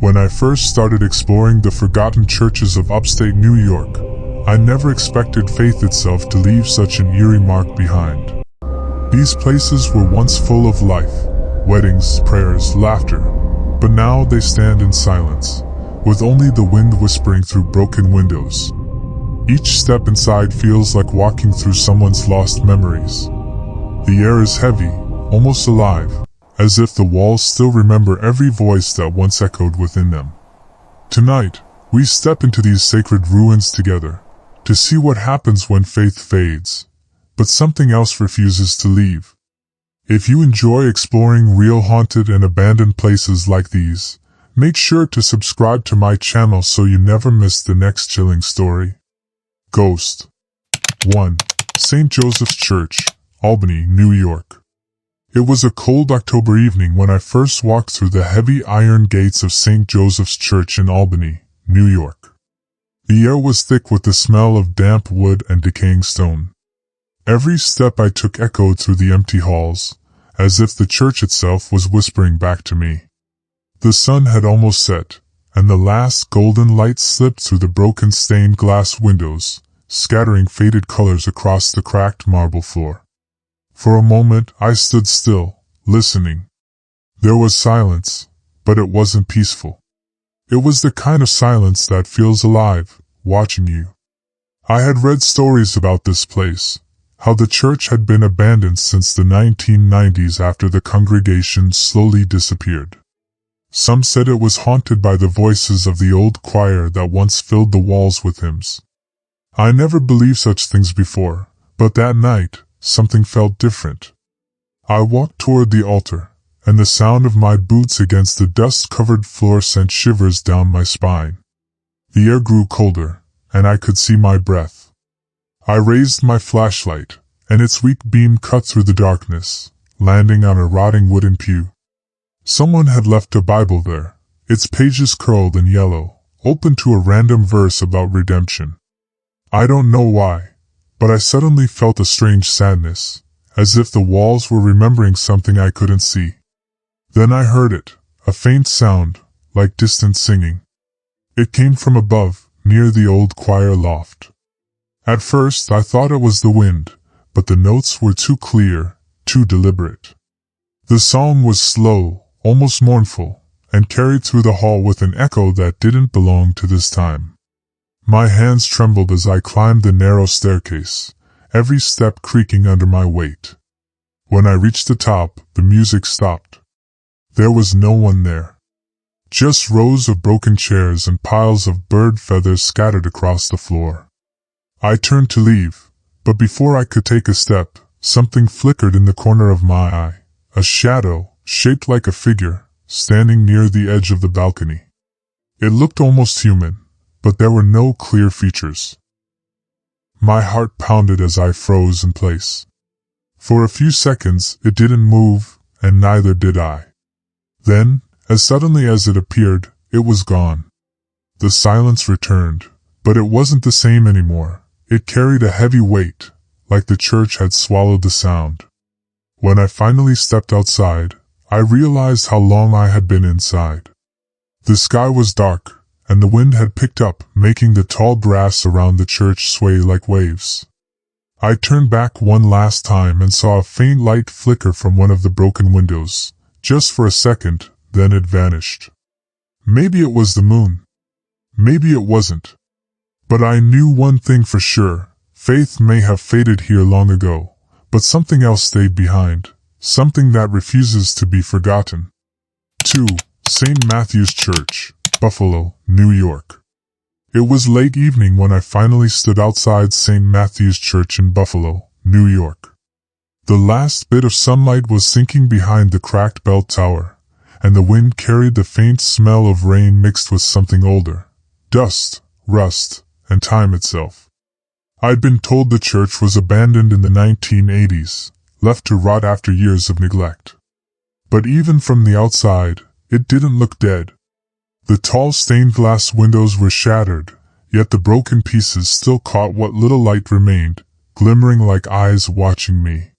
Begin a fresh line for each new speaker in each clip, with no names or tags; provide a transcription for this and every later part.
When I first started exploring the forgotten churches of upstate New York, I never expected faith itself to leave such an eerie mark behind. These places were once full of life, weddings, prayers, laughter, but now they stand in silence, with only the wind whispering through broken windows. Each step inside feels like walking through someone's lost memories. The air is heavy, almost alive, as if the walls still remember every voice that once echoed within them. Tonight, we step into these sacred ruins together, to see what happens when faith fades, but something else refuses to leave. If you enjoy exploring real haunted and abandoned places like these, make sure to subscribe to my channel so you never miss the next chilling story. Ghost 1. St. Joseph's Church, Albany, New York. It was a cold October evening when I first walked through the heavy iron gates of St. Joseph's Church in Albany, New York. The air was thick with the smell of damp wood and decaying stone. Every step I took echoed through the empty halls, as if the church itself was whispering back to me. The sun had almost set, and the last golden light slipped through the broken stained glass windows, scattering faded colors across the cracked marble floor. For a moment I stood still, listening. There was silence, but it wasn't peaceful. It was the kind of silence that feels alive, watching you. I had read stories about this place, how the church had been abandoned since the 1990s after the congregation slowly disappeared. Some said it was haunted by the voices of the old choir that once filled the walls with hymns. I never believed such things before, but that night, something felt different. I walked toward the altar, and the sound of my boots against the dust-covered floor sent shivers down my spine. The air grew colder, and I could see my breath. I raised my flashlight, and its weak beam cut through the darkness, landing on a rotting wooden pew. Someone had left a Bible there, its pages curled and yellow, open to a random verse about redemption. I don't know why, but I suddenly felt a strange sadness, as if the walls were remembering something I couldn't see. Then I heard it, a faint sound, like distant singing. It came from above, near the old choir loft. At first I thought it was the wind, but the notes were too clear, too deliberate. The song was slow, almost mournful, and carried through the hall with an echo that didn't belong to this time. My hands trembled as I climbed the narrow staircase, every step creaking under my weight. When I reached the top, the music stopped. There was no one there. Just rows of broken chairs and piles of bird feathers scattered across the floor. I turned to leave, but before I could take a step, something flickered in the corner of my eye, a shadow, shaped like a figure, standing near the edge of the balcony. It looked almost human, but there were no clear features. My heart pounded as I froze in place. For a few seconds it didn't move, and neither did I. Then, as suddenly as it appeared, it was gone. The silence returned, but it wasn't the same anymore. It carried a heavy weight, like the church had swallowed the sound. When I finally stepped outside, I realized how long I had been inside. The sky was dark, and the wind had picked up, making the tall grass around the church sway like waves. I turned back one last time and saw a faint light flicker from one of the broken windows, just for a second, then it vanished. Maybe it was the moon. Maybe it wasn't. But I knew one thing for sure: faith may have faded here long ago, but something else stayed behind, something that refuses to be forgotten. 2. St. Matthew's Church, Buffalo, New York. It was late evening when I finally stood outside St. Matthew's Church in Buffalo, New York. The last bit of sunlight was sinking behind the cracked bell tower, and the wind carried the faint smell of rain mixed with something older, dust, rust, and time itself. I'd been told the church was abandoned in the 1980s, left to rot after years of neglect. But even from the outside, it didn't look dead. The tall stained glass windows were shattered, yet the broken pieces still caught what little light remained, glimmering like eyes watching me.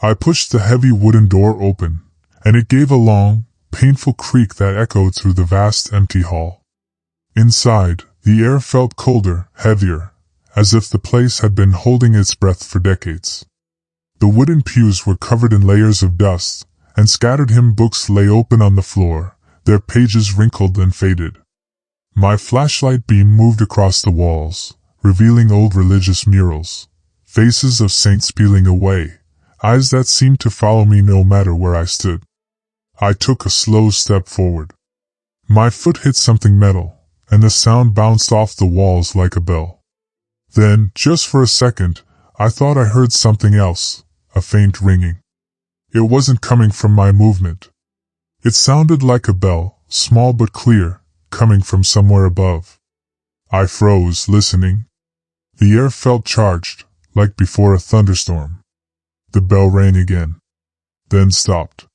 I pushed the heavy wooden door open, and it gave a long, painful creak that echoed through the vast empty hall. Inside, the air felt colder, heavier, as if the place had been holding its breath for decades. The wooden pews were covered in layers of dust, and scattered hymn books lay open on the floor, their pages wrinkled and faded. My flashlight beam moved across the walls, revealing old religious murals, faces of saints peeling away, eyes that seemed to follow me no matter where I stood. I took a slow step forward. My foot hit something metal, and the sound bounced off the walls like a bell. Then, just for a second, I thought I heard something else, a faint ringing. It wasn't coming from my movement. It sounded like a bell, small but clear, coming from somewhere above. I froze, listening. The air felt charged, like before a thunderstorm. The bell rang again, then stopped.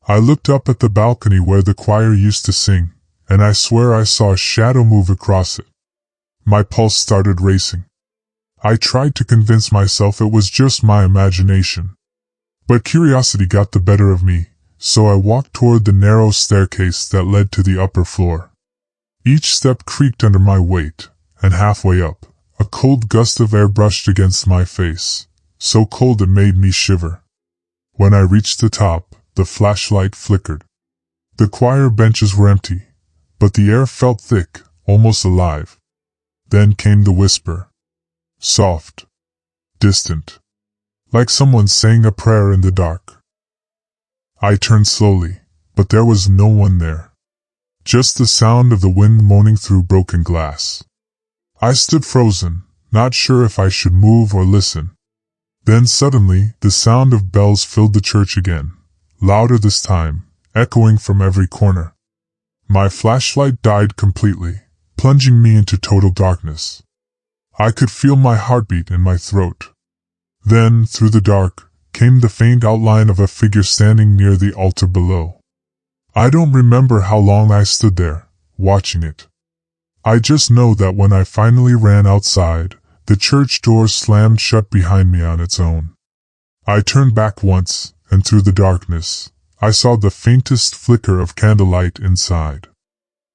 I looked up at the balcony where the choir used to sing, and I swear I saw a shadow move across it. My pulse started racing. I tried to convince myself it was just my imagination. But curiosity got the better of me, so I walked toward the narrow staircase that led to the upper floor. Each step creaked under my weight, and halfway up, a cold gust of air brushed against my face, so cold it made me shiver. When I reached the top, the flashlight flickered. The choir benches were empty, but the air felt thick, almost alive. Then came the whisper. Soft. Distant. Like someone saying a prayer in the dark. I turned slowly, but there was no one there. Just the sound of the wind moaning through broken glass. I stood frozen, not sure if I should move or listen. Then suddenly, the sound of bells filled the church again, louder this time, echoing from every corner. My flashlight died completely, plunging me into total darkness. I could feel my heartbeat in my throat. Then, through the dark, came the faint outline of a figure standing near the altar below. I don't remember how long I stood there, watching it. I just know that when I finally ran outside, the church door slammed shut behind me on its own. I turned back once, and through the darkness, I saw the faintest flicker of candlelight inside.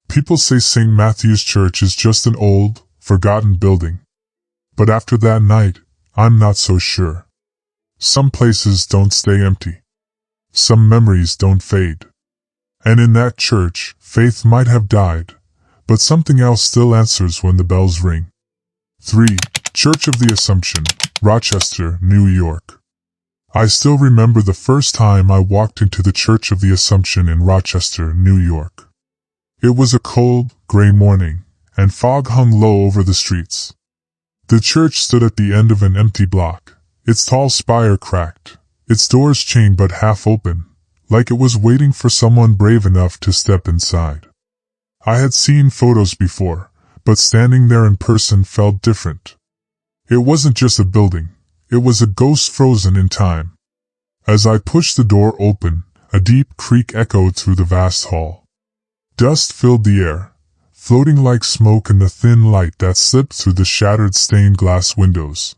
People say St. Matthew's Church is just an old, forgotten building. But after that night, I'm not so sure. Some places don't stay empty. Some memories don't fade. And in that church, faith might have died, but something else still answers when the bells ring. 3. Church of the Assumption, Rochester, New York. I still remember the first time I walked into the Church of the Assumption in Rochester, New York. It was a cold, gray morning, and fog hung low over the streets. The church stood at the end of an empty block, its tall spire cracked, its doors chained but half open, like it was waiting for someone brave enough to step inside. I had seen photos before, but standing there in person felt different. It wasn't just a building, it was a ghost frozen in time. As I pushed the door open, a deep creak echoed through the vast hall. Dust filled the air, floating like smoke in the thin light that slipped through the shattered stained glass windows.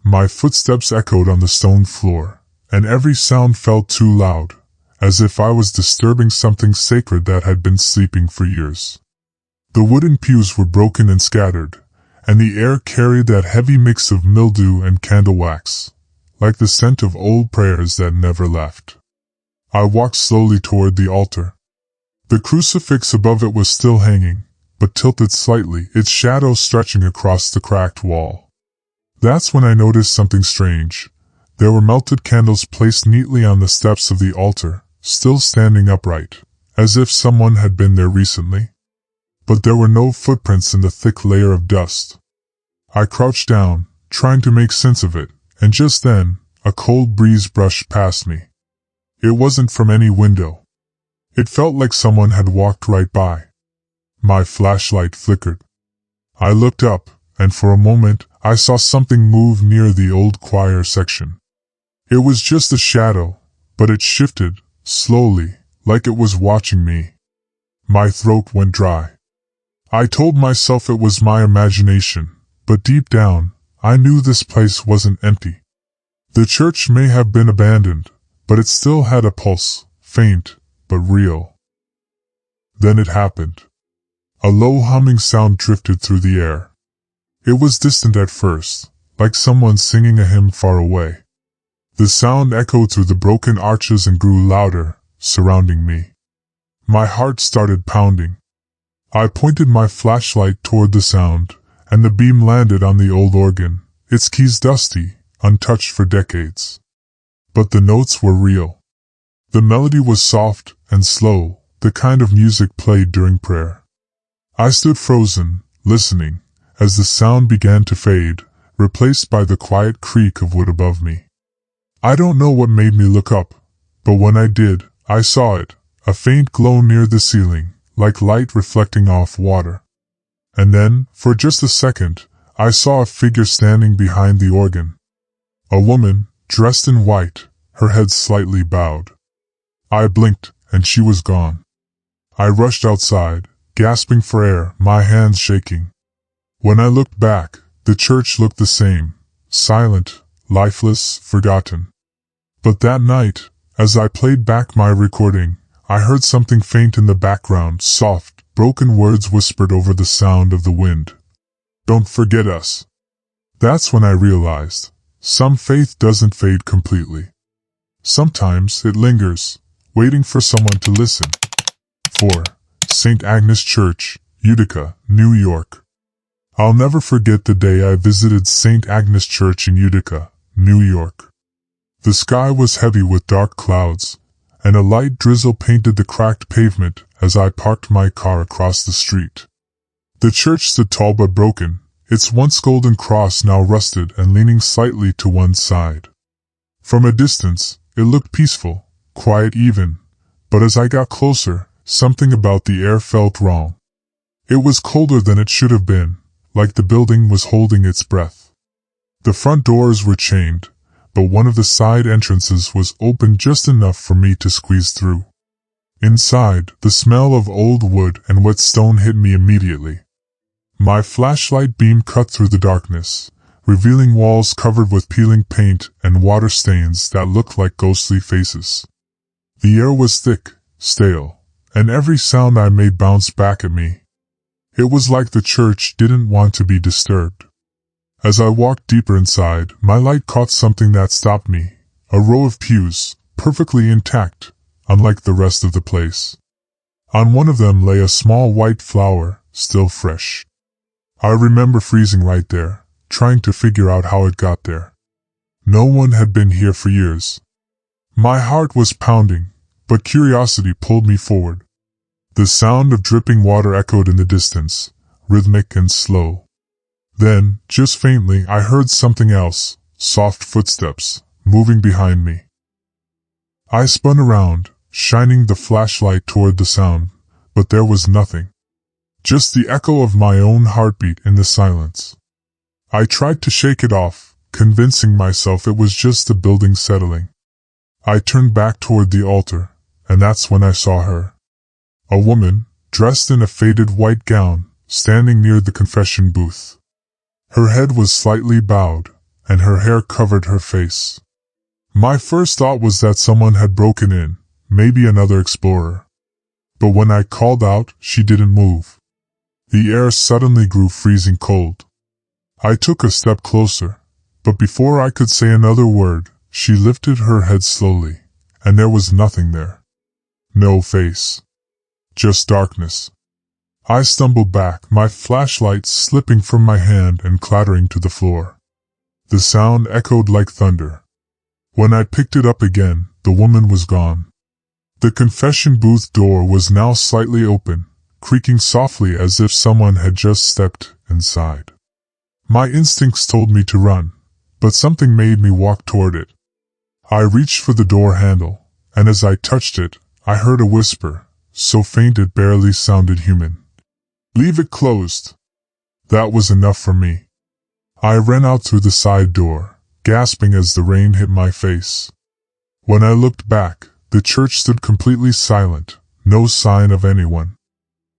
My footsteps echoed on the stone floor, and every sound felt too loud, as if I was disturbing something sacred that had been sleeping for years. The wooden pews were broken and scattered, and the air carried that heavy mix of mildew and candle wax, like the scent of old prayers that never left. I walked slowly toward the altar. The crucifix above it was still hanging, but tilted slightly, its shadow stretching across the cracked wall. That's when I noticed something strange. There were melted candles placed neatly on the steps of the altar, still standing upright, as if someone had been there recently. But there were no footprints in the thick layer of dust. I crouched down, trying to make sense of it, and just then, a cold breeze brushed past me. It wasn't from any window. It felt like someone had walked right by. My flashlight flickered. I looked up, and for a moment, I saw something move near the old choir section. It was just a shadow, but it shifted, slowly, like it was watching me. My throat went dry. I told myself it was my imagination, but deep down, I knew this place wasn't empty. The church may have been abandoned, but it still had a pulse, faint, but real. Then it happened. A low humming sound drifted through the air. It was distant at first, like someone singing a hymn far away. The sound echoed through the broken arches and grew louder, surrounding me. My heart started pounding. I pointed my flashlight toward the sound, and the beam landed on the old organ, its keys dusty, untouched for decades. But the notes were real. The melody was soft and slow, the kind of music played during prayer. I stood frozen, listening, as the sound began to fade, replaced by the quiet creak of wood above me. I don't know what made me look up, but when I did, I saw it, a faint glow near the ceiling, like light reflecting off water. And then, for just a second, I saw a figure standing behind the organ. A woman, dressed in white, her head slightly bowed. I blinked, and she was gone. I rushed outside, gasping for air, my hands shaking. When I looked back, the church looked the same, silent, lifeless, forgotten. But that night, as I played back my recording, I heard something faint in the background, soft, broken words whispered over the sound of the wind. "Don't forget us." That's when I realized, some faith doesn't fade completely. Sometimes it lingers, waiting for someone to listen. 4. St. Agnes Church, Utica, New York. I'll never forget the day I visited St. Agnes Church in Utica, New York. The sky was heavy with dark clouds, and a light drizzle painted the cracked pavement as I parked my car across the street. The church stood tall but broken, its once golden cross now rusted and leaning slightly to one side. From a distance, it looked peaceful, quiet even, but as I got closer, something about the air felt wrong. It was colder than it should have been, like the building was holding its breath. The front doors were chained, but one of the side entrances was open just enough for me to squeeze through. Inside, the smell of old wood and wet stone hit me immediately. My flashlight beam cut through the darkness, revealing walls covered with peeling paint and water stains that looked like ghostly faces. The air was thick, stale, and every sound I made bounced back at me. It was like the church didn't want to be disturbed. As I walked deeper inside, my light caught something that stopped me, a row of pews, perfectly intact, unlike the rest of the place. On one of them lay a small white flower, still fresh. I remember freezing right there, trying to figure out how it got there. No one had been here for years. My heart was pounding, but curiosity pulled me forward. The sound of dripping water echoed in the distance, rhythmic and slow. Then, just faintly, I heard something else, soft footsteps, moving behind me. I spun around, shining the flashlight toward the sound, but there was nothing. Just the echo of my own heartbeat in the silence. I tried to shake it off, convincing myself it was just the building settling. I turned back toward the altar, and that's when I saw her. A woman, dressed in a faded white gown, standing near the confession booth. Her head was slightly bowed, and her hair covered her face. My first thought was that someone had broken in, maybe another explorer. But when I called out, she didn't move. The air suddenly grew freezing cold. I took a step closer, but before I could say another word, she lifted her head slowly, and there was nothing there. No face. Just darkness. I stumbled back, my flashlight slipping from my hand and clattering to the floor. The sound echoed like thunder. When I picked it up again, the woman was gone. The confession booth door was now slightly open, creaking softly as if someone had just stepped inside. My instincts told me to run, but something made me walk toward it. I reached for the door handle, and as I touched it, I heard a whisper, so faint it barely sounded human. "Leave it closed." That was enough for me. I ran out through the side door, gasping as the rain hit my face. When I looked back, the church stood completely silent, no sign of anyone.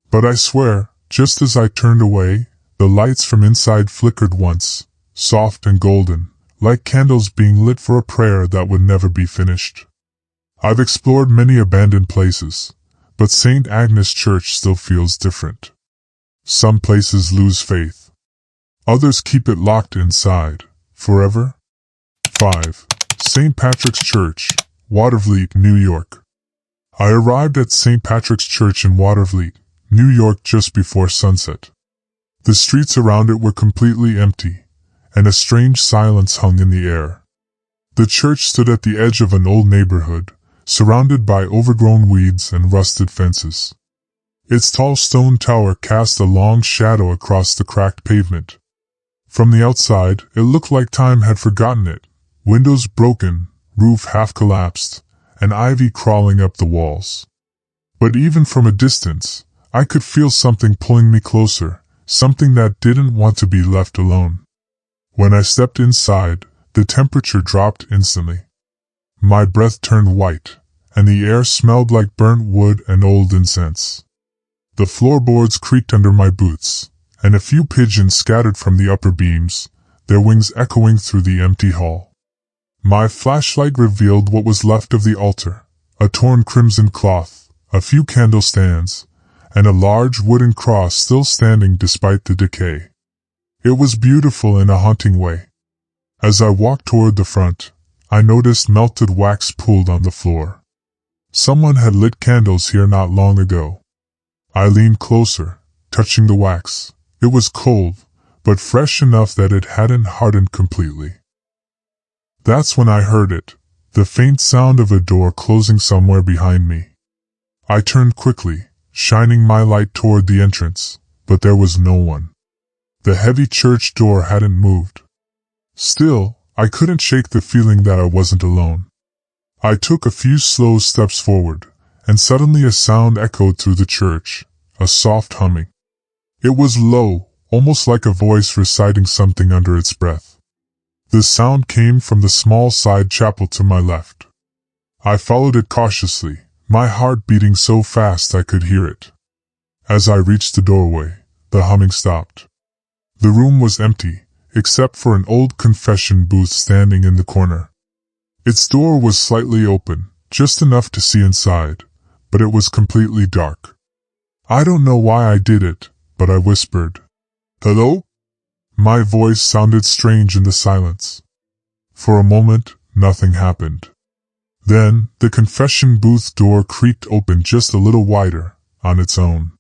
But I swear, just as I turned away, the lights from inside flickered once, soft and golden, like candles being lit for a prayer that would never be finished. I've explored many abandoned places, but St. Agnes Church still feels different. Some places lose faith. Others keep it locked inside, forever. 5. St. Patrick's Church, Watervliet, New York. I arrived at St. Patrick's Church in Watervliet, New York just before sunset. The streets around it were completely empty, and a strange silence hung in the air. The church stood at the edge of an old neighborhood, surrounded by overgrown weeds and rusted fences. Its tall stone tower cast a long shadow across the cracked pavement. From the outside, it looked like time had forgotten it. Windows broken, roof half collapsed, and ivy crawling up the walls. But even from a distance, I could feel something pulling me closer, something that didn't want to be left alone. When I stepped inside, the temperature dropped instantly. My breath turned white, and the air smelled like burnt wood and old incense. The floorboards creaked under my boots, and a few pigeons scattered from the upper beams, their wings echoing through the empty hall. My flashlight revealed what was left of the altar, a torn crimson cloth, a few candle stands, and a large wooden cross still standing despite the decay. It was beautiful in a haunting way. As I walked toward the front, I noticed melted wax pooled on the floor. Someone had lit candles here not long ago. I leaned closer, touching the wax. It was cold, but fresh enough that it hadn't hardened completely. That's when I heard it, the faint sound of a door closing somewhere behind me. I turned quickly, shining my light toward the entrance, but there was no one. The heavy church door hadn't moved. Still, I couldn't shake the feeling that I wasn't alone. I took a few slow steps forward, and suddenly a sound echoed through the church, a soft humming. It was low, almost like a voice reciting something under its breath. The sound came from the small side chapel to my left. I followed it cautiously, my heart beating so fast I could hear it. As I reached the doorway, the humming stopped. The room was empty, except for an old confession booth standing in the corner. Its door was slightly open, just enough to see inside, but it was completely dark. I don't know why I did it, but I whispered, "Hello?" My voice sounded strange in the silence. For a moment, nothing happened. Then, the confession booth door creaked open just a little wider, on its own.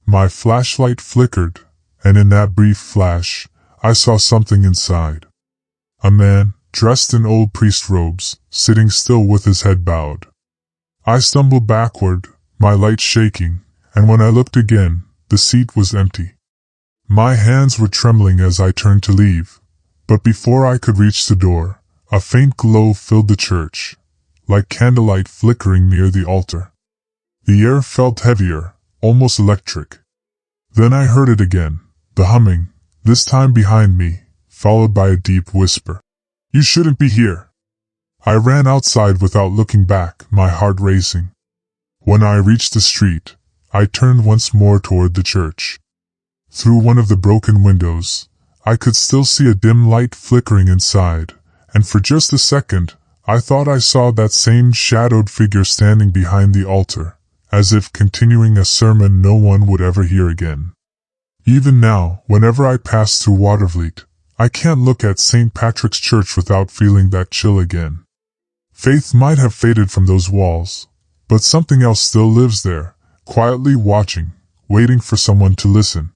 My flashlight flickered, and in that brief flash, I saw something inside. A man, dressed in old priest robes, sitting still with his head bowed. I stumbled backward, my light shaking, and when I looked again, the seat was empty. My hands were trembling as I turned to leave, but before I could reach the door, a faint glow filled the church, like candlelight flickering near the altar. The air felt heavier, almost electric. Then I heard it again, the humming, this time behind me, followed by a deep whisper. "You shouldn't be here." I ran outside without looking back, my heart racing. When I reached the street, I turned once more toward the church. Through one of the broken windows, I could still see a dim light flickering inside, and for just a second, I thought I saw that same shadowed figure standing behind the altar, as if continuing a sermon no one would ever hear again. Even now, whenever I pass through Watervliet, I can't look at St. Patrick's Church without feeling that chill again. Faith might have faded from those walls, but something else still lives there, quietly watching, waiting for someone to listen.